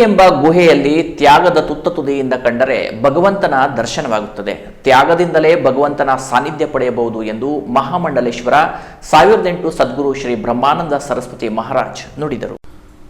ಎಂಬ ಗುಹೆಯಲ್ಲಿ ತ್ಯಾಗದ ತುತ್ತತುದಿಯಿಂದ ಕಂಡರೆ ಭಗವಂತನ ದರ್ಶನವಾಗುತ್ತದೆ. ತ್ಯಾಗದಿಂದಲೇ ಭಗವಂತನ ಸಾನ್ನಿಧ್ಯ ಪಡೆಯಬಹುದು ಎಂದು ಮಹಾಮಂಡಲೇಶ್ವರ 1008 ಸದ್ಗುರು ಶ್ರೀ ಬ್ರಹ್ಮಾನಂದ ಸರಸ್ವತಿ ಮಹಾರಾಜ್ ನುಡಿದರು.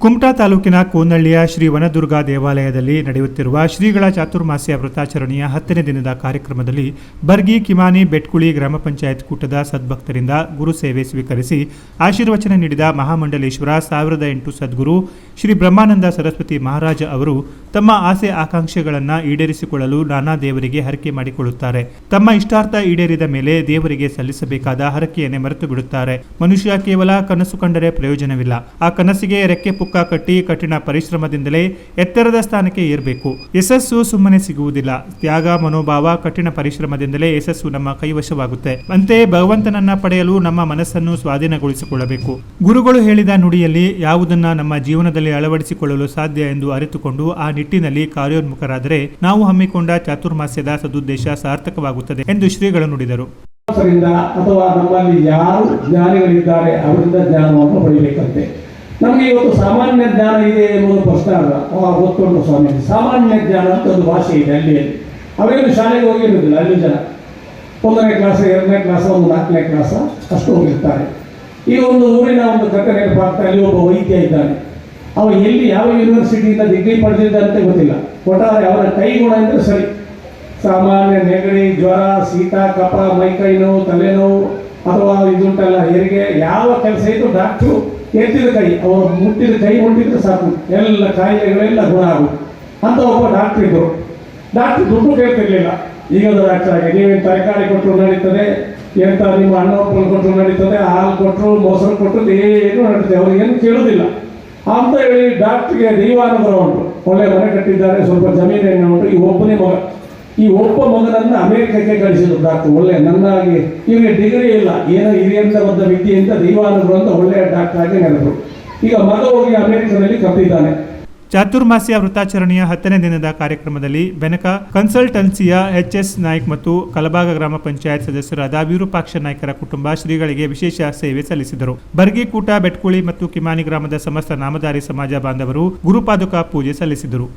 ಕುಮಟಾ ತಾಲೂಕಿನ ಕೋನಹಳ್ಳಿಯ ಶ್ರೀ ವನದುರ್ಗಾ ದೇವಾಲಯದಲ್ಲಿ ನಡೆಯುತ್ತಿರುವ ಶ್ರೀಗಳ ಚಾತುರ್ಮಾಸ್ಯ ವ್ರತಾಚರಣೆಯ 10ನೇ ದಿನದ ಕಾರ್ಯಕ್ರಮದಲ್ಲಿ ಬರ್ಗಿ ಕಿಮಾನಿ ಬೆಟ್ಕುಳಿ ಗ್ರಾಮ ಪಂಚಾಯತ್ ಕೂಟದ ಸದ್ಭಕ್ತರಿಂದ ಗುರು ಸೇವೆ ಸ್ವೀಕರಿಸಿ ಆಶೀರ್ವಚನ ನೀಡಿದ ಮಹಾಮಂಡಲೇಶ್ವರ 1008 ಸದ್ಗುರು ಶ್ರೀ ಬ್ರಹ್ಮಾನಂದ ಸರಸ್ವತಿ ಮಹಾರಾಜ ಅವರು ತಮ್ಮ ಆಸೆ ಆಕಾಂಕ್ಷೆಗಳನ್ನು ಈಡೇರಿಸಿಕೊಳ್ಳಲು ನಾನಾ ದೇವರಿಗೆ ಹರಕೆ ಮಾಡಿಕೊಳ್ಳುತ್ತಾರೆ. ತಮ್ಮ ಇಷ್ಟಾರ್ಥ ಈಡೇರಿದ ಮೇಲೆ ದೇವರಿಗೆ ಸಲ್ಲಿಸಬೇಕಾದ ಹರಕೆಯನ್ನೇ ಮರೆತು ಬಿಡುತ್ತಾರೆ. ಮನುಷ್ಯ ಕೇವಲ ಕನಸು ಕಂಡರೆ ಪ್ರಯೋಜನವಿಲ್ಲ. ಆ ಕನಸಿಗೆ ರೆಕ್ಕೆ ಪುಕ್ಕ ಕಟ್ಟಿ ಕಠಿಣ ಪರಿಶ್ರಮದಿಂದಲೇ ಎತ್ತರದ ಸ್ಥಾನಕ್ಕೆ ಏರಬೇಕು. ಯಶಸ್ಸು ಸುಮ್ಮನೆ ಸಿಗುವುದಿಲ್ಲ. ತ್ಯಾಗ ಮನೋಭಾವ, ಕಠಿಣ ಪರಿಶ್ರಮದಿಂದಲೇ ಯಶಸ್ಸು ನಮ್ಮ ಕೈವಶವಾಗುತ್ತೆ. ಅಂತೆಯೇ ಭಗವಂತನನ್ನ ಪಡೆಯಲು ನಮ್ಮ ಮನಸ್ಸನ್ನು ಸ್ವಾಧೀನಗೊಳಿಸಿಕೊಳ್ಳಬೇಕು. ಗುರುಗಳು ಹೇಳಿದ ನುಡಿಯಲ್ಲಿ ಯಾವುದನ್ನ ನಮ್ಮ ಜೀವನದಲ್ಲಿ ಅಳವಡಿಸಿಕೊಳ್ಳಲು ಸಾಧ್ಯ ಎಂದು ಅರಿತುಕೊಂಡು ಆ ನಿಟ್ಟಿನಲ್ಲಿ ಕಾರ್ಯೋನ್ಮುಖರಾದರೆ ನಾವು ಹಮ್ಮಿಕೊಂಡ ಚಾತುರ್ಮಾಸ್ಯದ ಸದುದ್ದೇಶ ಸಾರ್ಥಕವಾಗುತ್ತದೆ ಎಂದು ಶ್ರೀಗಳು ನುಡಿದರು. ಅಥವಾ ನಮ್ಮಲ್ಲಿ ಯಾರು ಜ್ಞಾನಿಗಳಿದ್ದಾರೆ ಅವರಿಂದ ಜ್ಞಾನವನ್ನು ಪಡೆಯಬೇಕಂತೆ. ನಮಗೆ ಇವತ್ತು ಸಾಮಾನ್ಯ ಜ್ಞಾನ ಇದೆ ಎಂಬುದು ಪ್ರಶ್ನೆ ಅಲ್ಲ. ಗೊತ್ತುಂಟು ಸ್ವಾಮಿ, ಸಾಮಾನ್ಯ ಜ್ಞಾನ ಅಂತ ಒಂದು ಭಾಷೆ ಇದೆ ಹಳ್ಳಿಯಲ್ಲಿ. ಅವೇನು ಶಾಲೆಗೆ ಹೋಗಿರುವುದಿಲ್ಲ ಅಲ್ಲಿ ಜನ. 1ನೇ ಕ್ಲಾಸ್, 2ನೇ ಕ್ಲಾಸ್, 4ನೇ ಕ್ಲಾಸ್ ಅಷ್ಟು ಹೋಗಿರ್ತಾರೆ. ಈಗ ಒಂದು ಊರಿನ ಒಂದು ಕಥೆ ನೆನಪಾಗ್ತಾ, ಅಲ್ಲಿ ಒಬ್ಬ ವೈದ್ಯ ಇದ್ದಾನೆ. ಅವ ಎಲ್ಲಿ ಯಾವ ಯೂನಿವರ್ಸಿಟಿಯಿಂದ ಡಿಗ್ರಿ ಪಡೆದಿದ್ದಂತ ಗೊತ್ತಿಲ್ಲ. ಒಟ್ಟಾರೆ ಅವರ ಕೈಗುಣ ಅಂದರೆ ಸರಿ. ಸಾಮಾನ್ಯ ನೆಗಡಿ, ಜ್ವರ, ಶೀತ, ಕಫ, ಮೈಕೈ ನೋವು, ತಲೆನೋವು ಅಥವಾ ಇದುಂಟಲ್ಲ ಹೆರಿಗೆ, ಯಾವ ಕೆಲಸ ಇದ್ದು ಡಾಕ್ಟ್ರು ಎತ್ತಿದ ಕೈ, ಅವರು ಮುಟ್ಟಿದ ಕೈ ಮುಟ್ಟಿದ್ರೆ ಸಾಕು, ಎಲ್ಲ ಕಾಯಿಲೆಗಳೆಲ್ಲ ಗುಣ ಆಗುತ್ತೆ ಅಂತ ಒಬ್ಬ ಡಾಕ್ಟ್ರ್ ಇದ್ದರು. ಡಾಕ್ಟ್ರ್ ದುಡ್ಡು ಕೇಳ್ತಿರ್ಲಿಲ್ಲ. ಈಗದ ಡಾಕ್ಟರ್ ಆಗಿ ನೀವೇನು ತರಕಾರಿ ಕೊಟ್ಟರು ನಡೀತದೆ, ಎಂತ ನಿಮ್ಮ ಹಣ್ಣು ಹಂಪಲು ಕೊಟ್ಟರು ನಡೀತದೆ, ಹಾಲು ಕೊಟ್ಟರು, ಮೊಸರು ಕೊಟ್ಟರು ಏನು ನಡೀತದೆ, ಅವ್ರಿಗೇನು ಕೇಳೋದಿಲ್ಲ ಅಂತ ಹೇಳಿ ಡಾಕ್ಟ್ರಿಗೆ ದೈವಾನುಗ್ರಹ ಉಂಟು. ಒಳ್ಳೆ ಮನೆ ಕಟ್ಟಿದ್ದಾರೆ, ಸ್ವಲ್ಪ ಜಮೀನೇನು ಉಂಟು. ಈ ಒಬ್ಬ ಮಗನನ್ನು ಅಮೆರಿಕಕ್ಕೆ ಕಳಿಸಿದ್ರು ಡಾಕ್ಟರ್. ಒಳ್ಳೆ ನನ್ನಾಗಿ ಈಗ ಡಿಗ್ರಿ ಇಲ್ಲ, ಏನೋ ಹಿರಿಯಂತ ಬಂದ ವಿದ್ಯೆಯಿಂದ ದೈವಾನುಗ್ರಹ ಅಂತ ಒಳ್ಳೆಯ ಡಾಕ್ಟರ್ ಆಗಿ ನೆನೆದ್ರು. ಈಗ ಮಗ ಹೋಗಿ ಅಮೆರಿಕದಲ್ಲಿ ಕಟ್ಟಿದ್ದಾನೆ. ಚಾತುರ್ಮಾಸ್ಯ ವೃತ್ತಾಚರಣೆಯ 10ನೇ ದಿನದ ಕಾರ್ಯಕ್ರಮದಲ್ಲಿ ಬೆನಕ ಕನ್ಸಲ್ಟೆನ್ಸಿಯ ಎಚ್.ಎಸ್. ನಾಯ್ಕ್ ಮತ್ತು ಕಲಬಾಗ ಗ್ರಾಮ ಪಂಚಾಯತ್ ಸದಸ್ಯರಾದ ವಿರೂಪಾಕ್ಷ ನಾಯ್ಕರ ಕುಟುಂಬ ಶ್ರೀಗಳಿಗೆ ವಿಶೇಷ ಸೇವೆ ಸಲ್ಲಿಸಿದರು. ಬರ್ಗಿ ಕೂಟ, ಬೆಟ್ಕುಳಿ ಮತ್ತು ಕಿಮಾನಿ ಗ್ರಾಮದ ಸಮಸ್ತ ನಾಮಧಾರಿ ಸಮಾಜ ಬಾಂಧವರು ಗುರುಪಾದುಕ ಪೂಜೆ ಸಲ್ಲಿಸಿದರು.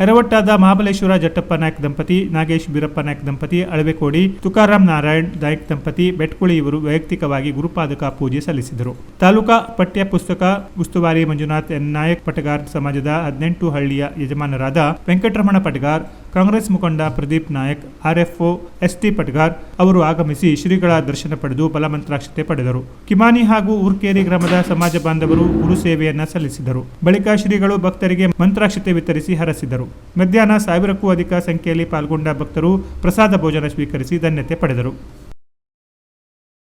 ಹೆರವಟ್ಟಾದ ಮಹಾಬಲೇಶ್ವರ ಜಟ್ಟಪ್ಪ ನಾಯ್ಕ ದಂಪತಿ, ನಾಗೇಶ್ ಬೀರಪ್ಪ ನಾಯ್ಕ ದಂಪತಿ, ಅಳವೆಕೋಡಿ ತುಕಾರಾಮ್ ನಾರಾಯಣ್ ನಾಯ್ಕ ದಂಪತಿ, ಬೆಟ್ಕುಳಿ ಇವರು ವೈಯಕ್ತಿಕವಾಗಿ ಗುರುಪಾದಕ ಪೂಜೆ ಸಲ್ಲಿಸಿದರು. ತಾಲೂಕಾ ಪಠ್ಯ ಪುಸ್ತಕ ಉಸ್ತುವಾರಿ ಮಂಜುನಾಥ್ ಎನ್ ನಾಯಕ್ ಪಟಗಾರ್ ಸಮಾಜದ 18 ಹಳ್ಳಿಯ ಯಜಮಾನರಾದ ವೆಂಕಟರಮಣ ಪಟಗಾರ್, ಕಾಂಗ್ರೆಸ್ ಮುಖಂಡ ಪ್ರದೀಪ್ ನಾಯಕ್, ಆರ್ಎಫ್ಒ ಎಸ್.ಟಿ. ಪಟಗಾರ್ ಅವರು ಆಗಮಿಸಿ ಶ್ರೀಗಳ ದರ್ಶನ ಪಡೆದು ಬಲಮಂತ್ರಾಕ್ಷತೆ ಪಡೆದರು. ಕಿಮಾನಿ ಹಾಗೂ ಊರ್ಕೇರಿ ಗ್ರಾಮದ ಸಮಾಜ ಬಾಂಧವರು ಗುರು ಸೇವೆಯನ್ನ ಸಲ್ಲಿಸಿದರು. ಬಳಿಕ ಶ್ರೀಗಳು ಭಕ್ತರಿಗೆ ಮಂತ್ರಾಕ್ಷತೆ ವಿತರಿಸಿ ಹರಸಿದರು. ಮಧ್ಯಾಹ್ನ 1000ಕ್ಕೂ ಅಧಿಕ ಸಂಖ್ಯೆಯಲ್ಲಿ ಪಾಲ್ಗೊಂಡ ಭಕ್ತರು ಪ್ರಸಾದ ಭೋಜನ ಸ್ವೀಕರಿಸಿ ಧನ್ಯತೆ ಪಡೆದರು.